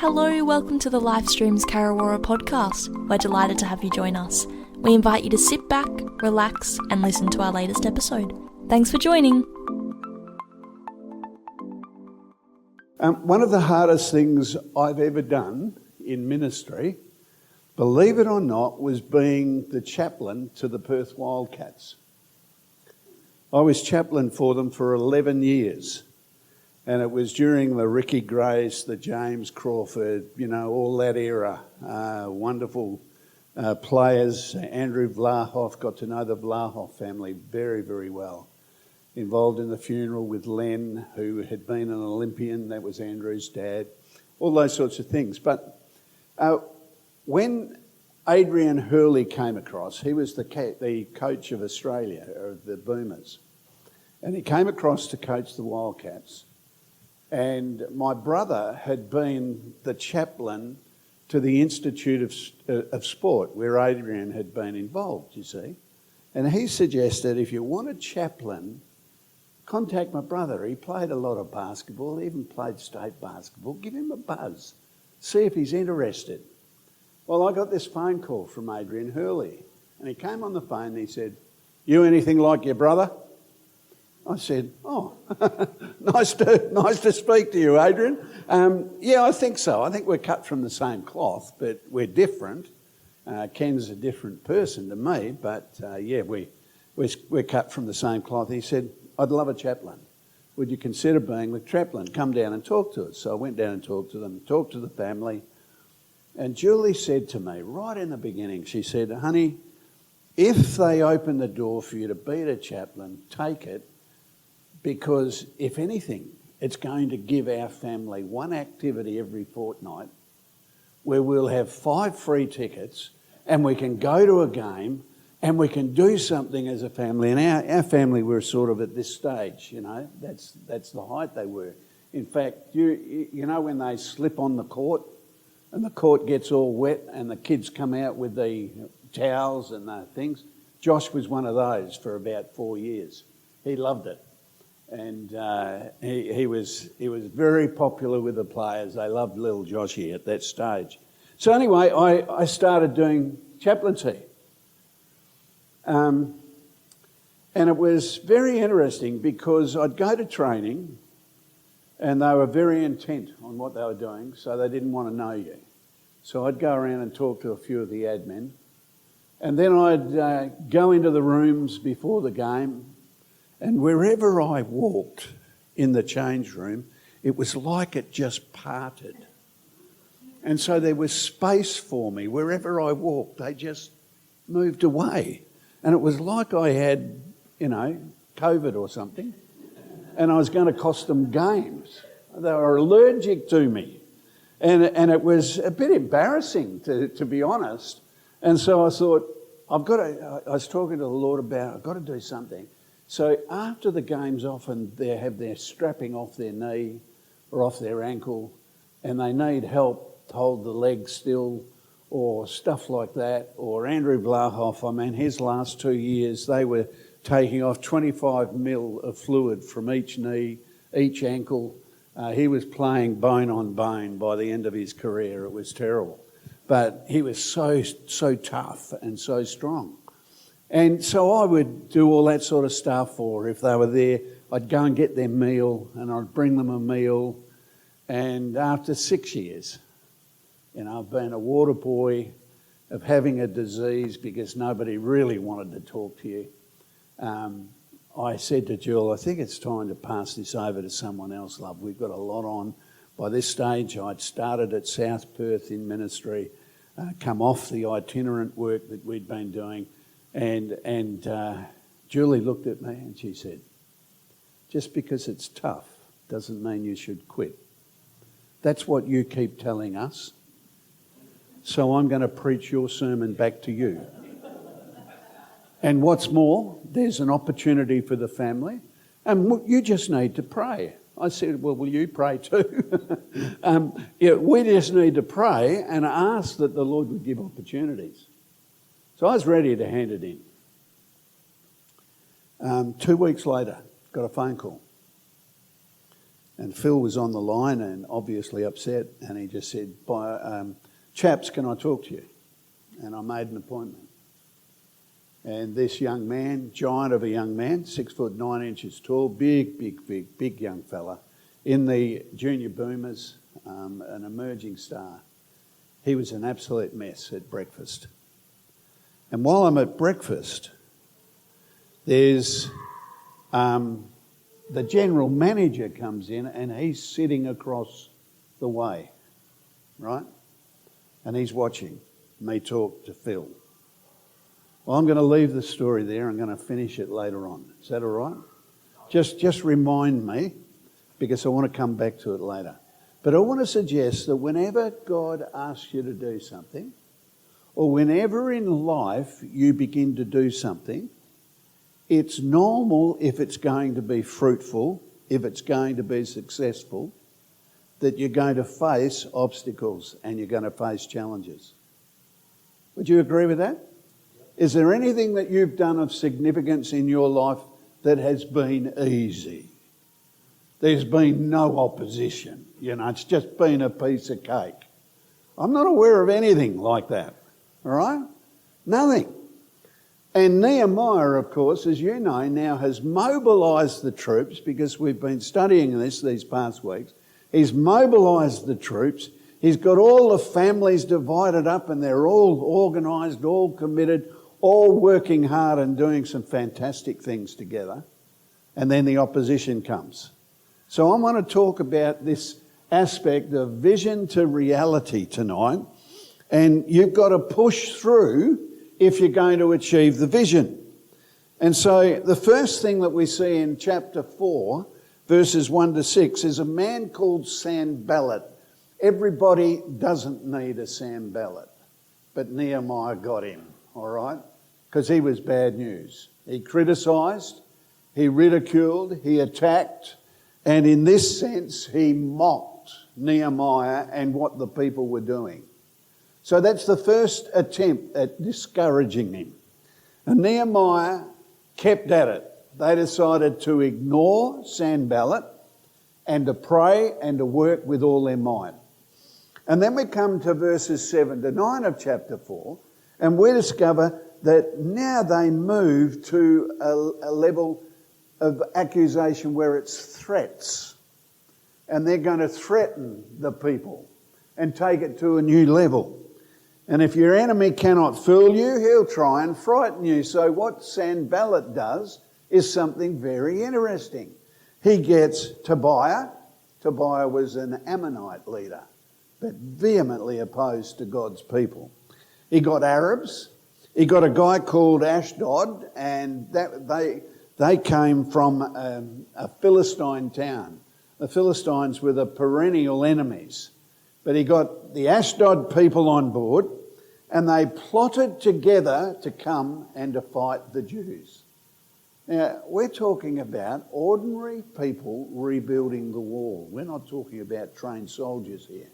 Hello, welcome to the Livestreams Karawara podcast. We're delighted to have you join us. We invite you to sit back, relax, and listen to our latest episode. Thanks for joining. One of the hardest things I've ever done in ministry, believe it or not, was being the chaplain to the Perth Wildcats. I was chaplain for them for 11 years. And it was during the Ricky Grace, the James Crawford, all that era. Wonderful players. Andrew Vlahoff, got to know the Vlahoff family very, very well. Involved in the funeral with Len, who had been an Olympian. That was Andrew's dad. All those sorts of things. But when Adrian Hurley came across, he was the coach of Australia, of the Boomers. And he came across to coach the Wildcats. And my brother had been the chaplain to the Institute of Sport, where Adrian had been involved, you see. And he suggested, if you want a chaplain, contact my brother. He played a lot of basketball, even played state basketball. Give him a buzz. See if he's interested. Well, I got this phone call from Adrian Hurley. And he came on the phone and he said, "You anything like your brother?" I said, "Oh, nice to speak to you, Adrian. Yeah, I think so. I think we're cut from the same cloth, but we're different. Ken's a different person to me, but we're cut from the same cloth." He said, "I'd love a chaplain. Would you consider being the chaplain? Come down and talk to us." So I went down and talked to them, talked to the family. And Julie said to me, right in the beginning, she said, "Honey, if they open the door for you to be a chaplain, take it. Because if anything, it's going to give our family one activity every fortnight where we'll have 5 free tickets and we can go to a game and we can do something as a family." And our family were sort of at this stage, that's the height they were. In fact, you know when they slip on the court and the court gets all wet and the kids come out with the towels and the things? Josh was one of those for about 4 years. He loved it. And he was very popular with the players. They loved little Joshy at that stage. So anyway, I started doing chaplaincy. And it was very interesting because I'd go to training and they were very intent on what they were doing, so they didn't want to know you. So I'd go around and talk to a few of the admin. And then I'd go into the rooms before the game. And wherever I walked in the change room, it was like it just parted. And so there was space for me. Wherever I walked, they just moved away. And it was like I had, COVID or something. And I was going to cost them games. They were allergic to me. And it was a bit embarrassing, to be honest. And so I thought, I was talking to the Lord about, I've got to do something. So after the game's off and they have their strapping off their knee or off their ankle and they need help to hold the leg still or stuff like that, or Andrew Vlahoff, his last 2 years, they were taking off 25 mil of fluid from each knee, each ankle. He was playing bone on bone by the end of his career. It was terrible. But he was so tough and so strong. And so I would do all that sort of stuff, or if they were there, I'd go and get their meal and I'd bring them a meal. And after 6 years, I've been a water boy of having a disease because nobody really wanted to talk to you. I said to Jill, I think it's time to pass this over to someone else, love. We've got a lot on. By this stage, I'd started at South Perth in ministry, come off the itinerant work that we'd been doing. And Julie looked at me and she said, "Just because it's tough doesn't mean you should quit. That's what you keep telling us. So I'm going to preach your sermon back to you. And what's more, there's an opportunity for the family and you just need to pray." I said, "Well, will you pray too?" We just need to pray and ask that the Lord would give opportunities. So I was ready to hand it in. 2 weeks later, got a phone call. And Phil was on the line and obviously upset, and he just said, chaps, can I talk to you? And I made an appointment. And this young man, giant of a young man, 6'9" tall, big young fella, in the junior boomers, an emerging star. He was an absolute mess at breakfast. And while I'm at breakfast, there's the general manager comes in and he's sitting across the way, right? And he's watching me talk to Phil. Well, I'm going to leave the story there. I'm going to finish it later on. Is that all right? Just remind me, because I want to come back to it later. But I want to suggest that whenever God asks you to do something, or whenever in life you begin to do something, it's normal, if it's going to be fruitful, if it's going to be successful, that you're going to face obstacles and you're going to face challenges. Would you agree with that? Is there anything that you've done of significance in your life that has been easy? There's been no opposition. It's just been a piece of cake. I'm not aware of anything like that. All right? Nothing. And Nehemiah, of course, as you know, now has mobilised the troops, because we've been studying this these past weeks. He's mobilised the troops. He's got all the families divided up, and they're all organised, all committed, all working hard and doing some fantastic things together. And then the opposition comes. So I want to talk about this aspect of vision to reality tonight. And you've got to push through if you're going to achieve the vision. And so the first thing that we see in chapter 4, verses 1 to 6, is a man called Sanballat. Everybody doesn't need a Sanballat, but Nehemiah got him, all right? Because he was bad news. He criticised, he ridiculed, he attacked, and in this sense, he mocked Nehemiah and what the people were doing. So that's the first attempt at discouraging him. And Nehemiah kept at it. They decided to ignore Sanballat and to pray and to work with all their might. And then we come to verses 7 to 9 of chapter 4, and we discover that now they move to a level of accusation where it's threats. And they're going to threaten the people and take it to a new level. And if your enemy cannot fool you, he'll try and frighten you. So what Sanballat does is something very interesting. He gets Tobiah. Tobiah was an Ammonite leader, but vehemently opposed to God's people. He got Arabs. He got a guy called Ashdod, and they came from a Philistine town. The Philistines were the perennial enemies. But he got the Ashdod people on board, and they plotted together to come and to fight the Jews. Now, we're talking about ordinary people rebuilding the wall. We're not talking about trained soldiers here.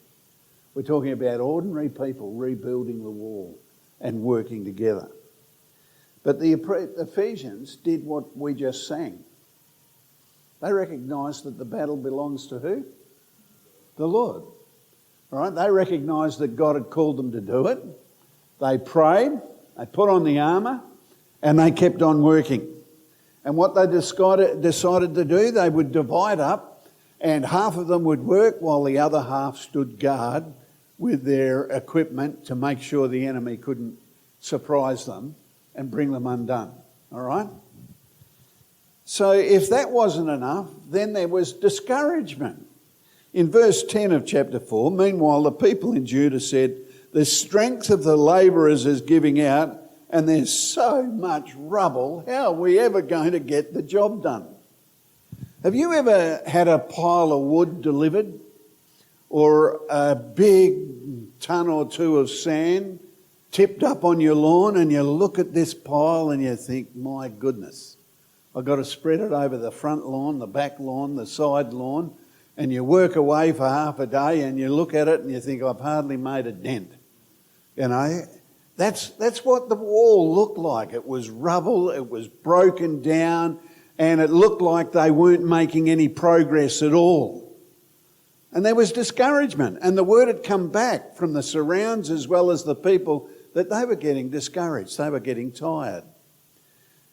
We're talking about ordinary people rebuilding the wall and working together. But the Ephesians did what we just sang. They recognised that the battle belongs to who? The Lord. All right? They recognised that God had called them to do it. They prayed, they put on the armour, and they kept on working. And what they decided to do, they would divide up, and half of them would work while the other half stood guard with their equipment to make sure the enemy couldn't surprise them and bring them undone. All right? So if that wasn't enough, then there was discouragement. In verse 10 of chapter 4, meanwhile the people in Judah said, the strength of the labourers is giving out, and there's so much rubble, how are we ever going to get the job done? Have you ever had a pile of wood delivered, or a big ton or two of sand tipped up on your lawn, and you look at this pile and you think, my goodness, I've got to spread it over the front lawn, the back lawn, the side lawn, and you work away for half a day and you look at it and you think, I've hardly made a dent. You know, that's what the wall looked like. It was rubble, it was broken down, and it looked like they weren't making any progress at all. And there was discouragement. And the word had come back from the surrounds as well as the people that they were getting discouraged. They were getting tired.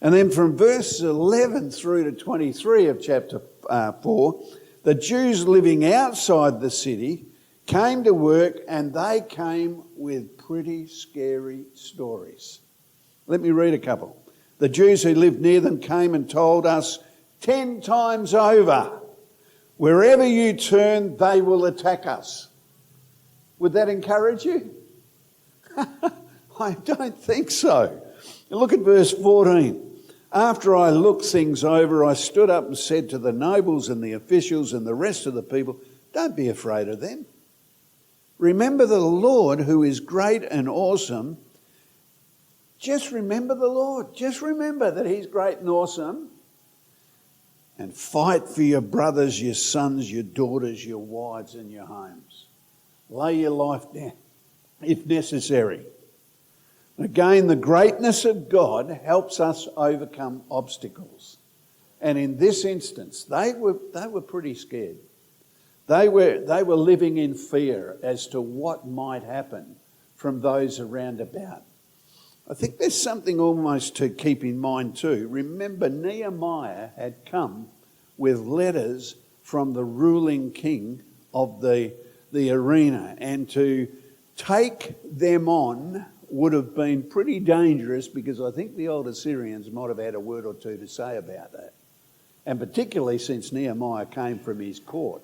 And then from verse 11 through to 23 of chapter 4, the Jews living outside the city came to work, and they came with pretty scary stories. Let me read a couple. The Jews who lived near them came and told us 10 times over, wherever you turn, they will attack us. Would that encourage you? I don't think so. Look at verse 14. After I looked things over, I stood up and said to the nobles and the officials and the rest of the people, don't be afraid of them. Remember the Lord who is great and awesome. Just remember the Lord. Just remember that he's great and awesome. And fight for your brothers, your sons, your daughters, your wives and your homes. Lay your life down if necessary. Again, the greatness of God helps us overcome obstacles. And in this instance, they were pretty scared. They were living in fear as to what might happen from those around about. I think there's something almost to keep in mind too. Remember, Nehemiah had come with letters from the ruling king of the arena, and to take them on would have been pretty dangerous, because I think the old Assyrians might have had a word or two to say about that. And particularly since Nehemiah came from his court,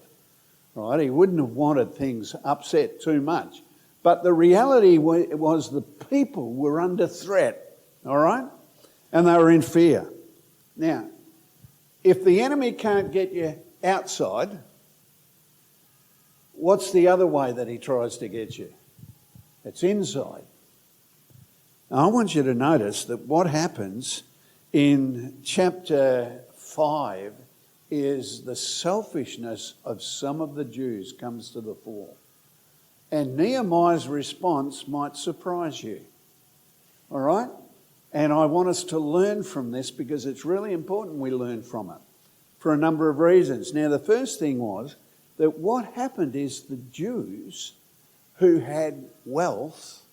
right? He wouldn't have wanted things upset too much. But the reality was the people were under threat, all right? And they were in fear. Now, if the enemy can't get you outside, what's the other way that he tries to get you? It's inside. Now, I want you to notice that what happens in chapter 5 is the selfishness of some of the Jews comes to the fore. And Nehemiah's response might surprise you. All right? And I want us to learn from this, because it's really important we learn from it for a number of reasons. Now, the first thing was that what happened is the Jews who had wealth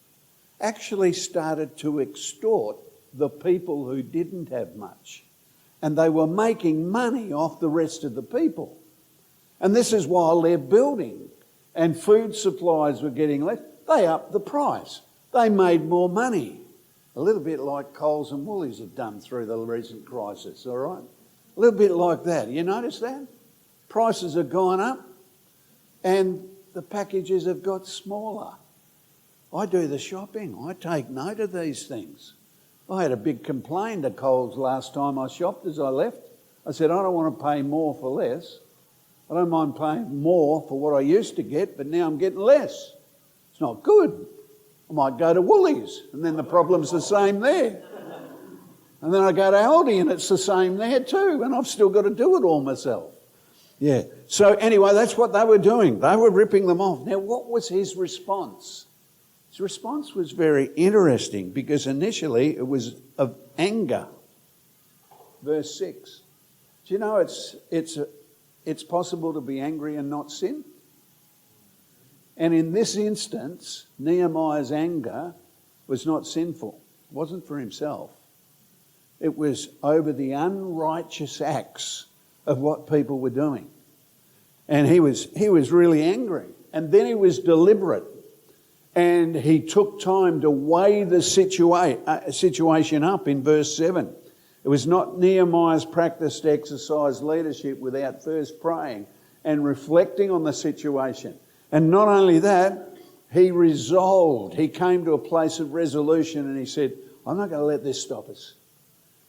actually started to extort the people who didn't have much. And they were making money off the rest of the people. And this is while they're building and food supplies were getting less. They upped the price. They made more money. A little bit like Coles and Woolies have done through the recent crisis, all right? A little bit like that. You notice that? Prices have gone up and the packages have got smaller. I do the shopping. I take note of these things. I had a big complaint to Coles last time I shopped as I left. I said, I don't want to pay more for less. I don't mind paying more for what I used to get, but now I'm getting less. It's not good. I might go to Woolies, and then the problem's the same there. And then I go to Aldi, and it's the same there too, and I've still got to do it all myself. Yeah. So anyway, that's what they were doing. They were ripping them off. Now, what was his response? His response was very interesting, because initially it was of anger. Verse 6. Do you know it's possible to be angry and not sin? And in this instance, Nehemiah's anger was not sinful. It wasn't for himself. It was over the unrighteous acts of what people were doing. And he was really angry. And then he was deliberate. And he took time to weigh the situation up in verse 7. It was not Nehemiah's practice to exercise leadership without first praying and reflecting on the situation. And not only that, he resolved. He came to a place of resolution and he said, I'm not going to let this stop us.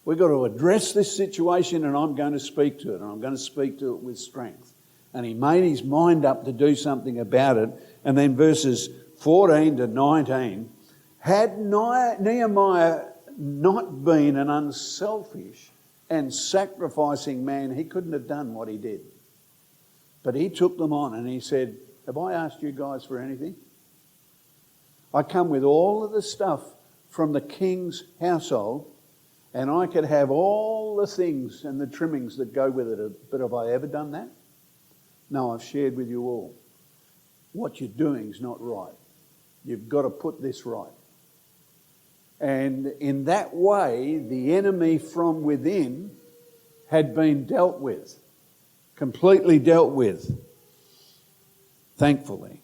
We've got to address this situation, and I'm going to speak to it, and I'm going to speak to it with strength. And he made his mind up to do something about it. And then verses 14 to 19, had Nehemiah not been an unselfish and sacrificing man, he couldn't have done what he did. But he took them on and he said, have I asked you guys for anything? I come with all of the stuff from the king's household, and I could have all the things and the trimmings that go with it, but have I ever done that? No, I've shared with you all. what you're doing is not right. You've got to put this right. And in that way, the enemy from within had been dealt with, completely dealt with, thankfully.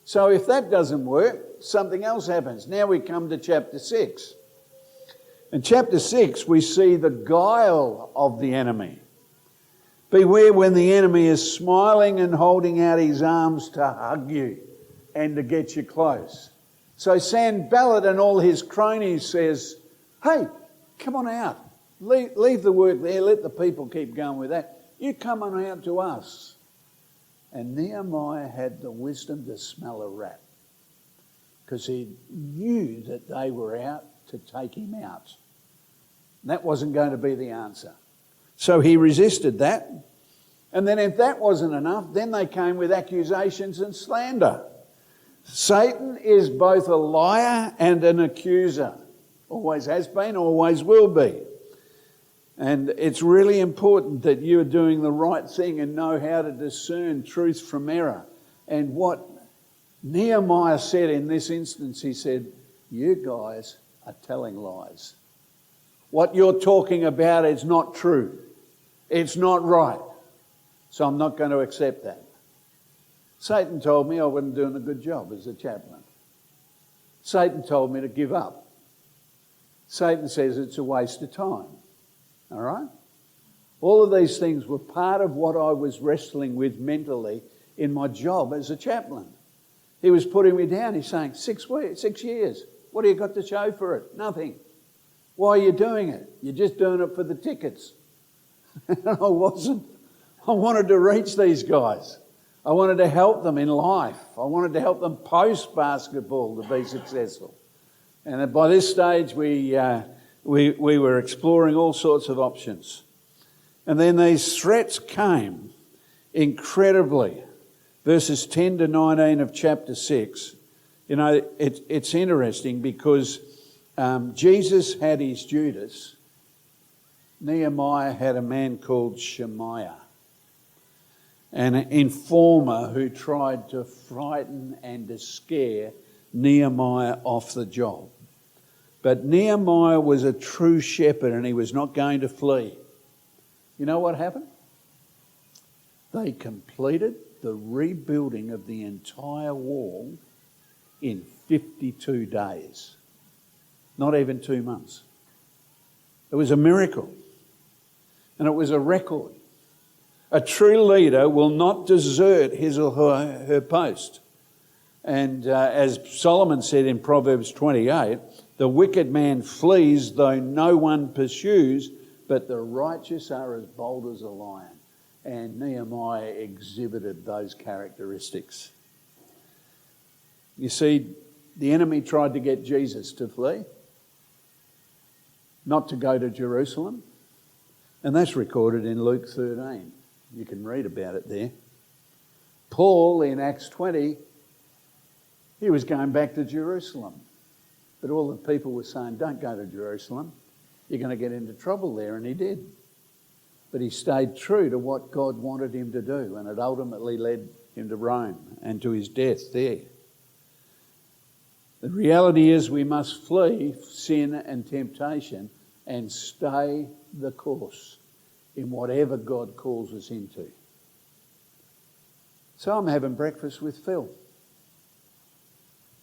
So if that doesn't work, something else happens. Now we come to chapter 6. In chapter 6, we see the guile of the enemy. Beware when the enemy is smiling and holding out his arms to hug you and to get you close. So Sanballat and all his cronies says, hey, come on out. Leave the work there. Let the people keep going with that. You come on out to us. And Nehemiah had the wisdom to smell a rat, because he knew that they were out to take him out. That wasn't going to be the answer. So he resisted that. And then if that wasn't enough, then they came with accusations and slander. Satan is both a liar and an accuser. Always has been, always will be. And it's really important that you're doing the right thing and know how to discern truth from error. And what Nehemiah said in this instance, he said, you guys are telling lies. What you're talking about is not true. It's not right. So I'm not going to accept that. Satan told me I wasn't doing a good job as a chaplain. Satan told me to give up. Satan says it's a waste of time. All right? All of these things were part of what I was wrestling with mentally in my job as a chaplain. He was putting me down. He's saying, 6 years. What do you got to show for it? Nothing. Why are you doing it? You're just doing it for the tickets. And I wasn't. I wanted to reach these guys. I wanted to help them in life. I wanted to help them post-basketball to be successful. And by this stage, we were exploring all sorts of options. And then these threats came incredibly. Verses 10 to 19 of chapter 6. You know, it's interesting because Jesus had his Judas. Nehemiah had a man called Shemaiah, an informer who tried to frighten and to scare Nehemiah off the job. But Nehemiah was a true shepherd and he was not going to flee. You know what happened? They completed the rebuilding of the entire wall in 52 days. Not even 2 months. It was a miracle. And it was a record. A true leader will not desert his or her post. And as Solomon said in Proverbs 28, the wicked man flees though no one pursues, but the righteous are as bold as a lion. And Nehemiah exhibited those characteristics. You see, the enemy tried to get Jesus to flee, not to go to Jerusalem. And that's recorded in Luke 13. You can read about it there. Paul in Acts 20, he was going back to Jerusalem. But all the people were saying, don't go to Jerusalem. You're going to get into trouble there. And he did. But he stayed true to what God wanted him to do. And it ultimately led him to Rome and to his death there. The reality is we must flee sin and temptation and stay the course in whatever God calls us into. So I'm having breakfast with Phil.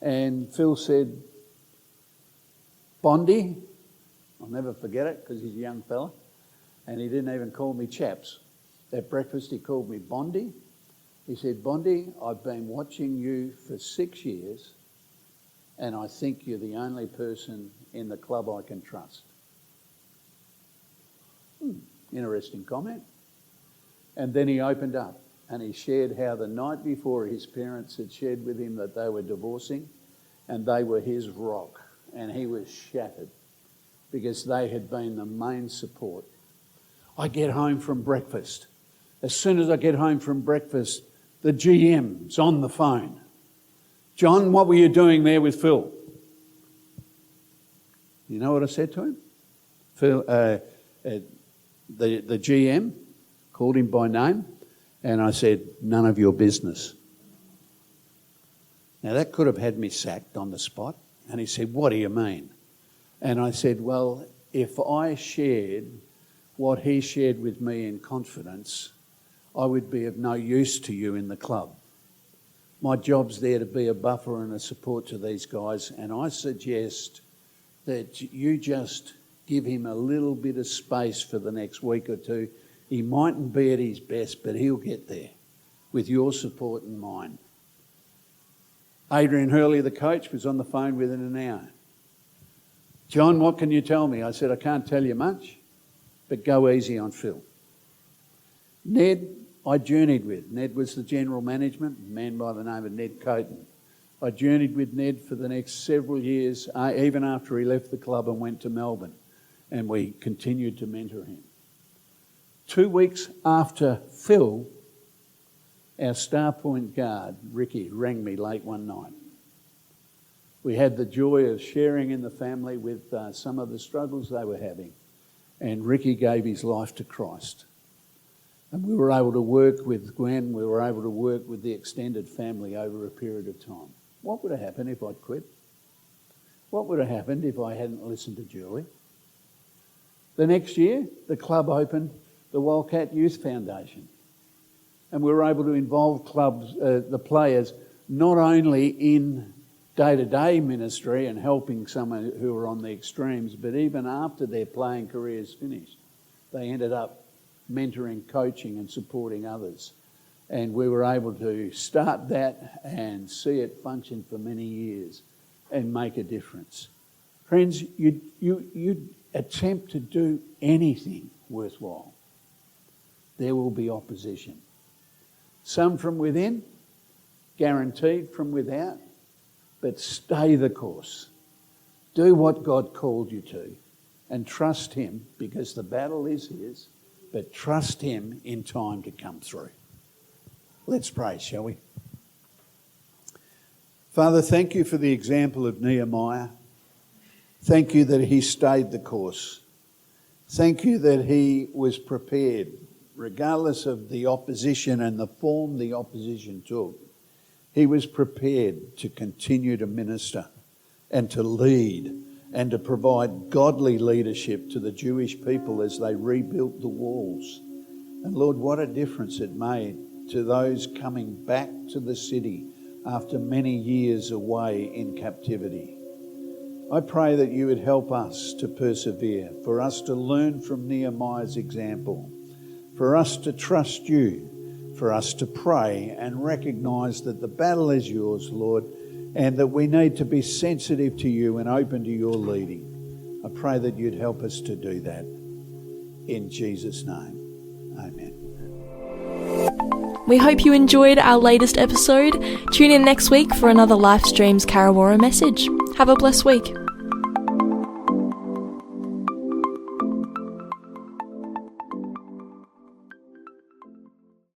And Phil said, Bondi, I'll never forget it because he's a young fella, and he didn't even call me chaps. At breakfast he called me Bondi. He said, Bondi, I've been watching you for 6 years and I think you're the only person in the club I can trust. Interesting comment. And then he opened up and he shared how the night before his parents had shared with him that they were divorcing and they were his rock. And he was shattered because they had been the main support. I get home from breakfast. As soon as I get home from breakfast, the GM's on the phone. John, what were you doing there with Phil? You know what I said to him? Phil, the GM called him by name and I said, none of your business. Now, that could have had me sacked on the spot. And he said, "What do you mean?" And I said, "Well, if I shared what he shared with me in confidence, I would be of no use to you in the club. My job's there to be a buffer and a support to these guys, and I suggest that you just give him a little bit of space for the next week or two. He mightn't be at his best, but he'll get there with your support and mine." Adrian Hurley, the coach, was on the phone within an hour. "John, what can you tell me?" I said, "I can't tell you much, but go easy on Phil." Ned, I journeyed with. Ned was the general management, a man by the name of Ned Coaten. I journeyed with Ned for the next several years, even after he left the club and went to Melbourne, and we continued to mentor him. 2 weeks after Phil, our star point guard, Ricky, rang me late one night. We had the joy of sharing in the family with some of the struggles they were having, and Ricky gave his life to Christ. And we were able to work with Gwen, we were able to work with the extended family over a period of time. What would have happened if I'd quit? What would have happened if I hadn't listened to Julie? The next year, the club opened the Wildcat Youth Foundation. And we were able to involve the players, not only in day-to-day ministry and helping someone who were on the extremes, but even after their playing careers finished, they ended up mentoring, coaching and supporting others. And we were able to start that and see it function for many years and make a difference. Friends, you attempt to do anything worthwhile, there will be opposition. Some from within, guaranteed from without, but stay the course. Do what God called you to and trust him, because the battle is his, but trust him in time to come through. Let's pray, shall we? Father, thank you for the example of Nehemiah. Thank you that he stayed the course. Thank you that he was prepared, regardless of the opposition and the form the opposition took. He was prepared to continue to minister and to lead and to provide godly leadership to the Jewish people as they rebuilt the walls. And Lord, what a difference it made to those coming back to the city after many years away in captivity. I pray that you would help us to persevere, for us to learn from Nehemiah's example, for us to trust you, for us to pray and recognise that the battle is yours, Lord, and that we need to be sensitive to you and open to your leading. I pray that you'd help us to do that. In Jesus' name, amen. We hope you enjoyed our latest episode. Tune in next week for another Life Streams Karawara message. Have a blessed week.